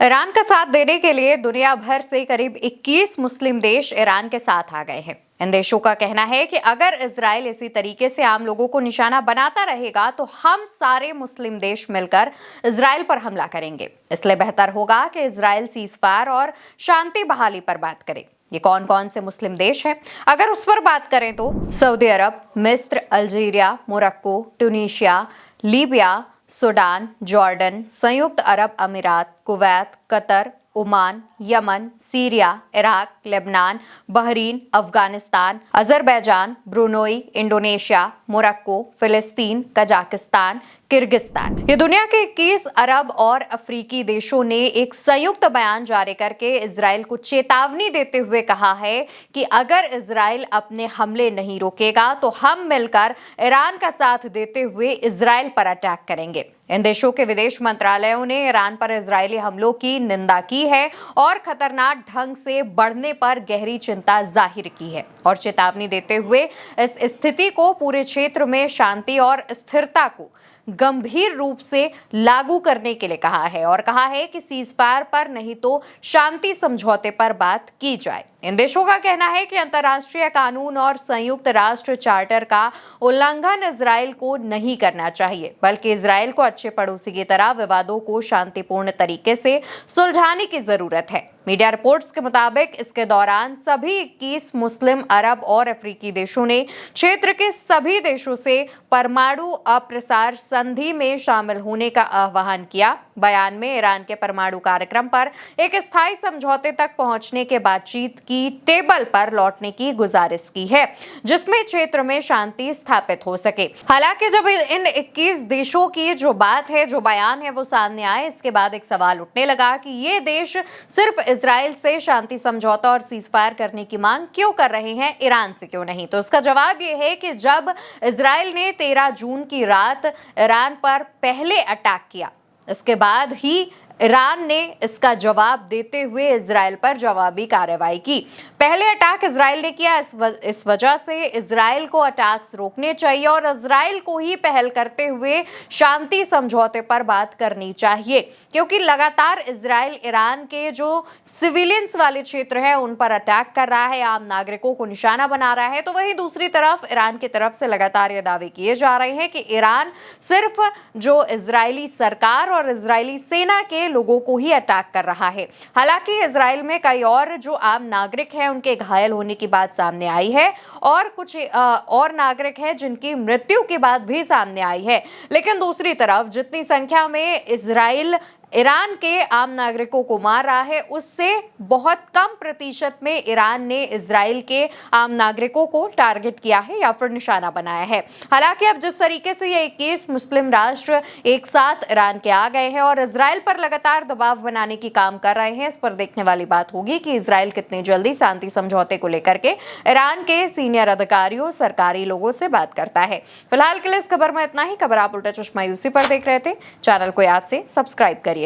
Iran का साथ देने के लिए दुनिया भर से करीब 21 मुस्लिम देश ईरान के साथ आ गए हैं। इन देशों का कहना है कि अगर इजराइल इसी तरीके से आम लोगों को निशाना बनाता रहेगा तो हम सारे मुस्लिम देश मिलकर इजराइल पर हमला करेंगे। इसलिए बेहतर होगा कि इजराइल सीजफायर और शांति बहाली पर बात करे। ये कौन कौन से मुस्लिम देश हैं? अगर उस पर बात करें तो सऊदी अरब, मिस्र, Algeria, Morocco, Tunisia, Libya, Sudan, Jordan, संयुक्त अरब अमीरात, Kuwait, Qatar, Oman, Yemen, Syria, Iraq, Lebanon, Bahrain, Afghanistan, Azerbaijan, Brunei, Indonesia, Morocco, फिलिस्तीन, कजाकिस्तान, किर्गिस्तान। ये दुनिया के 21 अरब और अफ्रीकी देशों ने एक संयुक्त बयान जारी करके इजराइल को चेतावनी देते हुए कहा है कि अगर इजराइल अपने हमले नहीं रोकेगा तो हम मिलकर ईरान का साथ देते हुए इजराइल पर अटैक करेंगे। इन देशों के विदेश मंत्रालयों ने ईरान पर इजरायली हमलों की निंदा की है और खतरनाक ढंग से बढ़ने पर गहरी चिंता जाहिर की है और चेतावनी देते हुए इस स्थिति को पूरे क्षेत्र में शांति और स्थिरता को गंभीर रूप से लागू करने के लिए कहा है और कहा है कि सीजफायर पर नहीं तो शांति समझौते पर बात की जाए। इन देशों का कहना है कि अंतर्राष्ट्रीय कानून और संयुक्त राष्ट्र चार्टर का उल्लंघन इजराइल को नहीं करना चाहिए, बल्कि इजराइल को अच्छे पड़ोसी की तरह विवादों को शांतिपूर्ण तरीके से सुलझाने की जरूरत है। मीडिया रिपोर्ट्स के मुताबिक इसके दौरान सभी 21 मुस्लिम, अरब और अफ्रीकी देशों ने क्षेत्र के सभी देशों से परमाणु अप्रसार संधि में शामिल होने का आह्वान किया। बयान में ईरान के परमाणु कार्यक्रम पर एक स्थायी समझौते तक पहुंचने के बातचीत की टेबल पर लौटने की गुजारिश की है, जिसमें क्षेत्र में शांति स्थापित हो सके। हालांकि जब इन 21 देशों की जो बात है, जो बयान है, वो सामने आए, इसके बाद एक सवाल उठने लगा कि ये देश सिर्फ इजराइल से शांति समझौता और सीजफायर करने की मांग क्यों कर रहे हैं, ईरान से क्यों नहीं? तो इसका जवाब ये है कि जब इजराइल ने 13 जून की रात ईरान पर पहले अटैक किया, इसके बाद ही ईरान ने इसका जवाब देते हुए इजराइल पर जवाबी कार्रवाई की। पहले अटैक इजराइल ने किया, इस वजह से इजराइल को अटैक्स रोकने चाहिए और इजराइल को ही पहल करते हुए शांति समझौते पर बात करनी चाहिए, क्योंकि लगातार इजराइल ईरान के जो सिविलियंस वाले क्षेत्र है उन पर अटैक कर रहा है, आम नागरिकों को निशाना बना रहा है। तो वहीं दूसरी तरफ ईरान की तरफ से लगातार ये दावे किए जा रहे हैं कि ईरान सिर्फ जो इजरायली सरकार और इजरायली सेना के लोगों को ही अटैक कर रहा है। हालांकि इजराइल में कई और जो आम नागरिक हैं उनके घायल होने की बात सामने आई है और कुछ और नागरिक हैं जिनकी मृत्यु की बात भी सामने आई है। लेकिन दूसरी तरफ जितनी संख्या में इजराइल ईरान के आम नागरिकों को मार रहा है, उससे बहुत कम प्रतिशत में ईरान ने इजराइल के आम नागरिकों को टारगेट किया है या फिर निशाना बनाया है। हालांकि अब जिस तरीके से ये 21 मुस्लिम राष्ट्र एक साथ ईरान के आ गए हैं और इजराइल पर लगातार दबाव बनाने की काम कर रहे हैं, इस पर देखने वाली बात होगी कि इजराइल कितनी जल्दी शांति समझौते को लेकर के ईरान के सीनियर अधिकारियों, सरकारी लोगों से बात करता है। फिलहाल के लिए इस खबर में इतना ही। खबर आप उल्टा चश्मा यूसी पर देख रहे थे। चैनल को याद से सब्सक्राइब करिएगा।